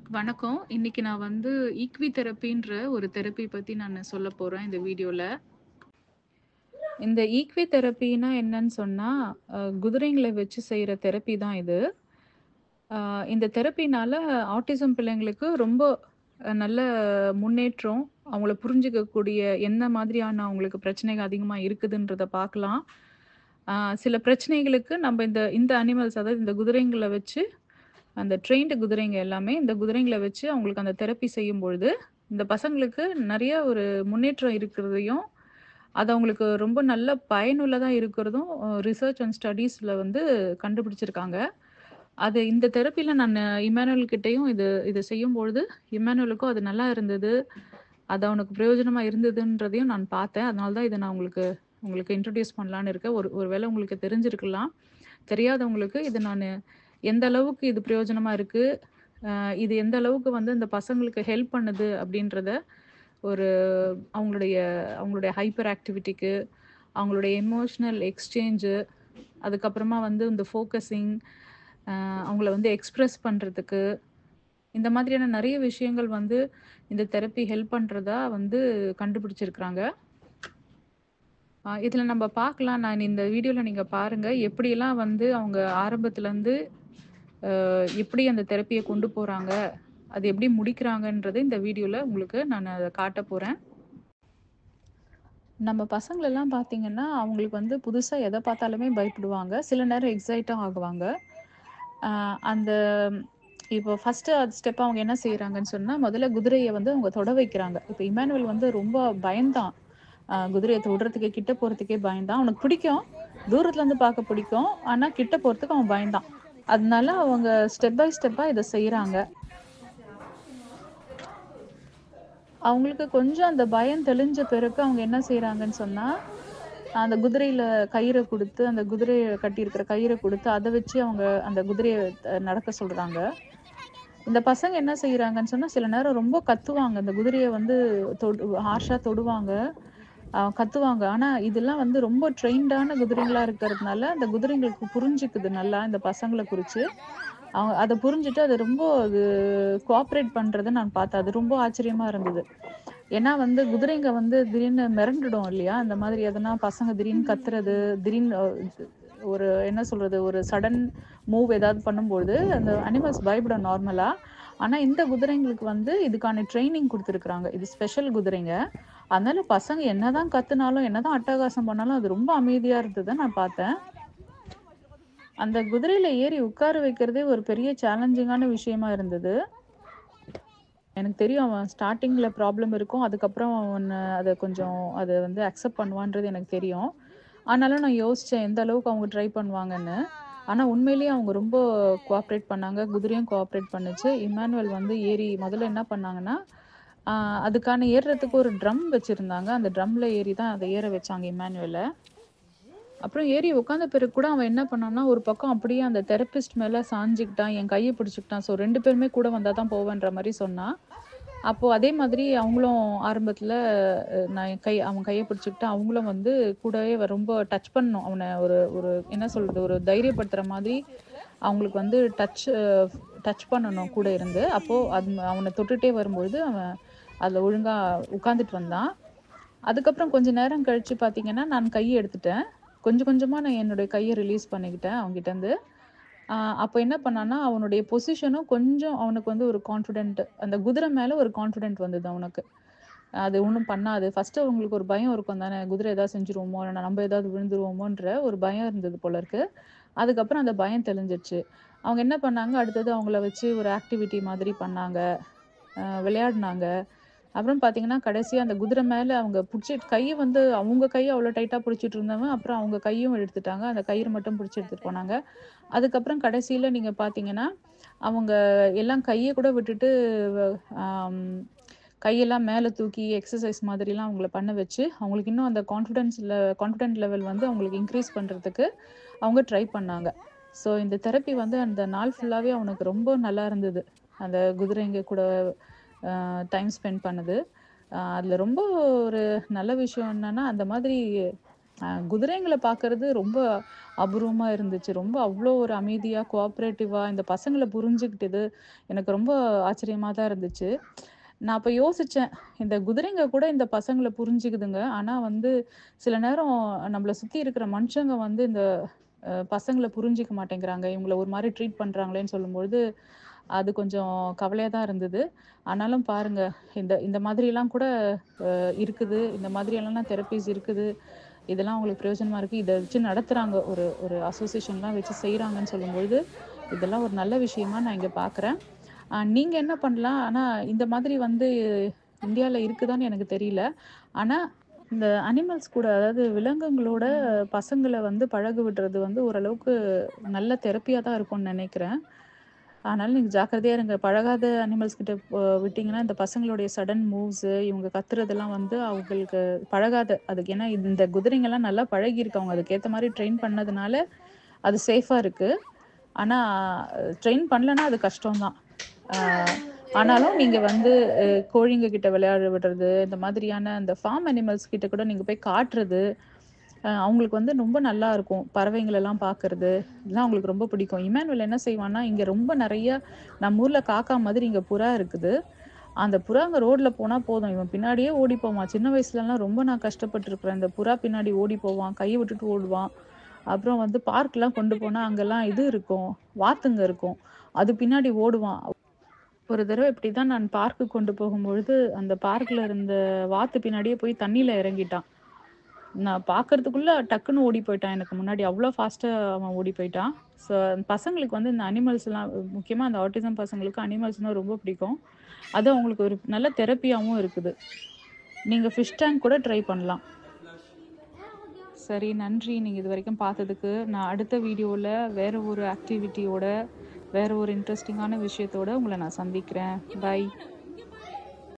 வணக்கம். இன்னைக்கு நான் வந்து ஈக்வி தெரப்பின்ற ஒரு தெரப்பி பத்தி நானு சொல்லப் போறேன் இந்த வீடியோல. இந்த ஈக்வி தெரப்பின்னா என்னன்னு சொன்னா, குதிரைங்கள வச்சு செய்ற தெரப்பி தான் இது. அ இந்த தெரப்பினால ஆட்டிசம் பிள்ளைங்களுக்கு ரொம்ப நல்ல முன்னேற்றம். அவங்கள புரிஞ்சுக்கக்கூடிய என்ன மாதிரியான அவங்களுக்கு பிரச்சனைகள் அதிகமா இருக்குதுன்றத பார்க்கலாம். அ சில பிரச்சனைகளுக்கு நம்ப இந்த இந்த அனிமல்ஸ் அதாவது இந்த குதிரைங்கள வச்சு அந்த ட்ரெயின்டு குதிரைங்க எல்லாமே இந்த குதிரைங்கள வச்சு அவங்களுக்கு அந்த தெரப்பி செய்யும்பொழுது, இந்த பசங்களுக்கு நெறைய ஒரு முன்னேற்றம் இருக்கிறதையும், அது அவங்களுக்கு ரொம்ப நல்ல பயனுள்ளதா இருக்கிறதும் ரிசர்ச் அண்ட் ஸ்டடீஸ்ல வந்து கண்டுபிடிச்சிருக்காங்க. அது இந்த தெரப்பில நானு இம்மானுவேல் கிட்டயும் இது இது செய்யும்பொழுது, இம்மானுவேலுக்கும் அது நல்லா இருந்தது. அது அவனுக்கு பிரயோஜனமா இருந்ததுன்றதையும் நான் பார்த்தேன். அதனால தான் இத நான் உங்களுக்கு உங்களுக்கு இன்ட்ரோடியூஸ் பண்ணலான்னு இருக்கேன். ஒரு வேளை உங்களுக்கு தெரிஞ்சிருக்கலாம். தெரியாதவங்களுக்கு இது நானு எந்த அளவுக்கு இது பிரயோஜனமா இருக்கு, இது எந்த அளவுக்கு வந்து இந்த பசங்களுக்கு ஹெல்ப் பண்ணுது அப்படின்றத ஒரு அவங்களுடைய அவங்களுடைய ஹைப்பர் ஆக்டிவிட்டிக்கு, அவங்களுடைய எமோஷனல் எக்ஸ்சேஞ்சு, அதுக்கப்புறமா வந்து இந்த ஃபோக்கஸிங், அவங்கள வந்து எக்ஸ்பிரஸ் பண்றதுக்கு, இந்த மாதிரியான நெறைய விஷயங்கள் வந்து இந்த தெரப்பி ஹெல்ப் பண்றதா வந்து கண்டுபிடிச்சிருக்கிறாங்க. இதுல நம்ப பார்க்கலாம். நான் இந்த வீடியோல நீங்க பாருங்க. எப்படியெல்லாம் வந்து அவங்க ஆரம்பத்துலருந்து எப்படி அந்த தெரப்பிய கொண்டு போறாங்க, அது எப்படி முடிக்கிறாங்கன்றது இந்த வீடியோல உங்களுக்கு நானு அத காட்டப் போறேன். நம்ம பசங்களெல்லாம் பார்த்தீங்கன்னா, அவங்களுக்கு வந்து புதுசா எத பார்த்தாலுமே பயப்படுவாங்க. சில நேரம் எக்ஸைட்டும் ஆகுவாங்க. அ அந்த இப்போ ஃபர்ஸ்ட்டு ஸ்டெப் அவங்க என்ன செய்றாங்கன்னு சொன்னா, முதல்ல குதிரைய வந்து அவங்க தொட வைக்கிறாங்க. இப்ப இம்மானுவேல் வந்து ரொம்ப பயந்தான். குதிரைய தொடுறதுக்கே கிட்ட போறதுக்கே பயந்தான். அவனுக்கு பிடிக்கும். தூரத்துலருந்து பார்க்க பிடிக்கும். ஆனா கிட்ட போறதுக்கு அவன் பயந்தான். அதனால அவங்க ஸ்டெப் பை ஸ்டெப்பா இத செய்றாங்க. அவங்களுக்கு கொஞ்சம் அந்த பயம் தெளிஞ்ச பிறகு அவங்க என்ன செய்றாங்கன்னு சொன்னா, அந்த குதிரையில கயிற குடுத்து, அந்த குதிரைய கட்டியிருக்கிற கயிற குடுத்து, அத வச்சு அவங்க அந்த குதிரைய நடக்க சொல்றாங்க. இந்த பசங்க என்ன செய்றாங்கன்னு சொன்னா, சில நேரம் ரொம்ப கத்துவாங்க. அந்த குதிரைய வந்து ஹார்ஷா தொடுவாங்க. கத்துவாங்க. ஆனா, இதெல்லாம் வந்து ரொம்ப ட்ரெயின்டான குதிரைங்களா இருக்கிறதுனால, அந்த குதிரைங்களுக்கு புரிஞ்சுக்குது நல்லா இந்த பசங்கள குறிச்சு. அவங்க அத புரிஞ்சுட்டு அது ரொம்ப அது கோஆப்பரேட் பண்றத நான் பார்த்தேன். அது ரொம்ப ஆச்சரியமா இருந்தது. ஏன்னா வந்து குதிரைங்க வந்து திடீர்னு மிரண்டுடும் இல்லையா? அந்த மாதிரி எதனா பசங்க திடீர்னு கத்துறது, திடீர்னு ஒரு என்ன சொல்றது? ஒரு சடன் மூவ் ஏதாவது பண்ணும்பொழுது, அந்த அனிமல்ஸ் பயப்படும் நார்மலா. ஆனா இந்த குதிரைங்களுக்கு வந்து இதுக்கான ட்ரெய்னிங் குடுத்துருக்காங்க. இது ஸ்பெஷல் குதிரைங்க. அதனால பசங்க என்னதான் கத்துனாலும், என்னதான் அட்டகாசம் பண்ணாலும், அது ரொம்ப அமைதியா இருந்தத நான் பார்த்தேன். அந்த குதிரையில ஏறி உட்கார வைக்கிறதே ஒரு பெரிய சேலஞ்சிங்கான விஷயமா இருந்தது. எனக்கு தெரியும் அவன் ஸ்டார்ட்டிங்ல ப்ராப்ளம் இருக்கும். அதுக்கப்புறம் அத கொஞ்சம் அத வந்து அக்செப்ட் பண்ணுவான்றது எனக்கு தெரியும். ஆனாலும் நான் யோசிச்சேன் எந்த அளவுக்கு அவங்க ட்ரை பண்ணுவாங்கன்னு. ஆனா உண்மையிலேயே அவங்க ரொம்ப கோஆப்பரேட் பண்ணாங்க. குதிரையும் கோஆப்பரேட் பண்ணுச்சு. இம்மானுவேல் வந்து ஏறி முதல்ல என்ன பண்ணாங்கன்னா, ஆ அதுக்கான ஏறுறதுக்கு ஒரு ட்ரம் வச்சிருந்தாங்க. அந்த ட்ரம்ல ஏறி தான் அத ஏற வச்சாங்க இம்மானுவேல. அப்புறம் ஏறி உட்காந்த பிறகு கூட அவன் என்ன பண்ணான்னா, ஒரு பக்கம் அப்படியே அந்த தெரபிஸ்ட் மேல சாஞ்சுக்கிட்டான். என் கைய பிடிச்சுக்கிட்டான். ஸோ 2 பேருமே கூட வந்தா தான் போவேன்ற மாரி சொன்னான். அப்போ அதே மாதிரி அவங்களும் ஆரம்பத்துல நான் அவன் கைய பிடிச்சுக்கிட்டு அவங்களும் வந்து கூடவே ரொம்ப டச் பண்ணோம். அவன ஒரு ஒரு என்ன சொல்றது? ஒரு தைரியப்படுத்துற மாதிரி அவங்களுக்கு வந்து டச் பண்ணணும் கூட இருந்து. அப்போ அவன தொட்டுட்டே வரும்பொழுது அவன் அதுல ஒழுங்கா உட்கார்ந்துட்டு வந்தான். அதுக்கப்புறம் கொஞ்ச நேரம் கழிச்சு பார்த்தீங்கன்னா, நான் கைய எடுத்துட்டேன். கொஞ்சம் கொஞ்சமா நான் என்னுடைய கைய ரிலீஸ் பண்ணிக்கிட்டேன் அவன்கிட்டருந்து. ஆ அப்ப என்ன பண்ணான்னா, அவனுடைய பொசிஷனும் கொஞ்சம் அவனுக்கு வந்து ஒரு கான்ஃபிடென்ட் அந்த குதிரை மேல ஒரு கான்ஃபிடென்ட் வந்தது அவனுக்கு. அது ஒண்ணும் பண்ணாது. ஃபர்ஸ்ட்டு அவங்களுக்கு ஒரு பயம் இருக்கும் தானே, குதிரை ஏதாவது செஞ்சுருவோமோ, இல்ல நம்ம ஏதாவது விழுந்துருவோமோன்ற ஒரு பயம் இருந்தது போல இருக்கு. அதுக்கப்புறம் அந்த பயம் தெளிஞ்சிருச்சு. அவங்க என்ன பண்ணாங்க, அடுத்தது அவங்கள வச்சு ஒரு ஆக்டிவிட்டி மாதிரி பண்ணாங்க. விளையாடுனாங்க. அப்புறம் பார்த்தீங்கன்னா, கடைசியா அந்த குதிரை மேல அவங்க கைய வந்து அவங்க கைய அவ்ளோ டைட்டா புடிச்சிட்டு இருந்தவன், அப்புறம் அவங்க கையும் எடுத்துட்டாங்க. அந்த கயிறு மட்டும் புடிச்சு எடுத்துட்டு போனாங்க. அதுக்கப்புறம் கடைசில நீங்க பார்த்தீங்கன்னா, அவங்க எல்லாம் கைய கூட விட்டுட்டு வ ஆம் கையெல்லாம் மேல தூக்கி எக்ஸர்சைஸ் மாதிரிலாம் அவங்கள பண்ண வச்சு, அவங்களுக்கு இன்னும் அந்த கான்ஃபிடென்ட் லெவல் வந்து அவங்களுக்கு இன்க்ரீஸ் பண்றதுக்கு அவங்க ட்ரை பண்ணாங்க. ஸோ இந்த தெரப்பி வந்து அந்த நாள் ஃபுல்லாவே அவனுக்கு ரொம்ப நல்லா இருந்தது. அந்த குதிரைங்க கூட டைம் ஸ்பெண்ட் பண்ணது. அதுல ரொம்ப ஒரு நல்ல விஷயம் என்னன்னா, அந்த மாதிரி குதிரைங்கள பார்க்கறது ரொம்ப அபூர்வமா இருந்துச்சு. ரொம்ப அவ்ளோ ஒரு அமைதியா, கோஆப்பரேட்டிவா இந்த பசங்கள புரிஞ்சுக்கிட்டது எனக்கு ரொம்ப ஆச்சரியமா தான் இருந்துச்சு. நான் அப்ப யோசிச்சேன், இந்த குதிரைங்க கூட இந்த பசங்கள புரிஞ்சுக்குதுங்க. ஆனா வந்து சில நேரம் நம்மள சுத்தி இருக்கிற மனுஷங்க வந்து இந்த பசங்கள புரிஞ்சுக்க மாட்டேங்கிறாங்க. இவங்கள ஒரு மாரி ட்ரீட் பண்றாங்களேன்னு சொல்லும்பொழுது, அது கொஞ்சம் கவலையா தான் இருந்தது. ஆனாலும் பாருங்க, இந்த இந்த மாதிரிலாம் கூட இருக்குது. இந்த மாதிரியெல்லாம் தெரப்பீஸ் இருக்குது. இதெல்லாம் அவங்களுக்கு பிரயோஜனமா இருக்கு. இத வச்சு நடத்துறாங்க. ஒரு ஒரு அசோசியேஷன்லாம் வச்சு செய்றாங்கன்னு சொல்லும்பொழுது, இதெல்லாம் ஒரு நல்ல விஷயமா நான் இங்க பார்க்குறேன். நீங்க என்ன பண்ணலாம்? ஆனா இந்த மாதிரி வந்து இந்தியால இருக்குதான்னு எனக்கு தெரியல. ஆனா இந்த அனிமல்ஸ் கூட அதாவது விலங்குகளோட பசங்கள வந்து பழக விடுறது வந்து ஓரளவுக்கு நல்ல தெரப்பியா தான் இருக்கும்னு நெனைக்கிறேன். அதனால நீங்க ஜாக்கிரதையா இருங்க. பழகாத அனிமல்ஸ் கிட்ட விட்டீங்கன்னா, இந்த பசங்களுடைய சடன் மூவ்ஸு, இவங்க கத்துறதெல்லாம் வந்து அவங்களுக்கு பழகாத அதுக்கு ஏன்னா இந்த குதிரைங்கலாம் நல்லா பழகியிருக்கு. அவங்க அதுக்கேத்த மாரி ட்ரெயின் பண்ணதுனால, அது சேஃபா இருக்கு. ஆனா ட்ரெயின் பண்ணலன்னா அது கஷ்டம் தான். ஆ ஆனாலும் நீங்க வந்து கோழிங்க கிட்ட விளையாட விடுறது, இந்த மாதிரியான அந்த ஃபார்ம் அனிமல்ஸ் கிட்ட கூட நீங்க போய் காட்டுறது, அவங்களுக்கு வந்து ரொம்ப நல்லா இருக்கும். பறவைங்களெல்லாம் பார்க்கறது, இதெல்லாம் அவங்களுக்கு ரொம்ப பிடிக்கும். இமானுவேல் என்ன செய்வான்னா, இங்க ரொம்ப நெறைய நம்ம ஊர்ல காக்கா மாதிரி இங்க புறா இருக்குது. அந்த புறாங்க ரோட்ல போனா போதும், இவன் பின்னாடியே ஓடி போவான். சின்ன வயசுலலாம் ரொம்ப நான் கஷ்டப்பட்டுருக்கிறேன். இந்த புறா பின்னாடி ஓடி போவான், கைய விட்டுட்டு ஓடுவான். அப்புறம் வந்து பார்க்லாம் கொண்டு போனா, அங்கலாம் இது இருக்கும், வாத்துங்க இருக்கும். அது பின்னாடி ஓடுவான். ஒரு தடவ இப்படிதான் நான் பார்க்குக்கு கொண்டு போகும்பொழுது, அந்த பார்க்ல இருந்த வாத்து பின்னாடியே போய் தண்ணீல இறங்கிட்டான். நான் பார்க்கறதுக்குள்ள டக்குன்னு ஓடி போயிட்டான் எனக்கு முன்னாடி. அவ்ளோ ஃபாஸ்ட்டா அவன் ஓடி போயிட்டான். ஸோ பசங்களுக்கு வந்து இந்த அனிமல்ஸ்லாம் முக்கியமா அந்த ஆட்டிசம் பசங்களுக்கு அனிமல்ஸ்னா ரொம்ப பிடிக்கும். அது அவங்களுக்கு ஒரு நல்ல தெரப்பியாவும் இருக்குது. நீங்க ஃபிஷ் டேங்க் கூட ட்ரை பண்ணலாம். சரி, நன்றி. நீங்க இதுவரைக்கும் பார்த்ததுக்கு. நான் அடுத்த வீடியோல வேற ஒரு ஆக்டிவிட்டியோட, வேற ஒரு இன்ட்ரஸ்டிங்கான விஷயத்தோட உங்கள நான் சந்திக்கிறேன். பை.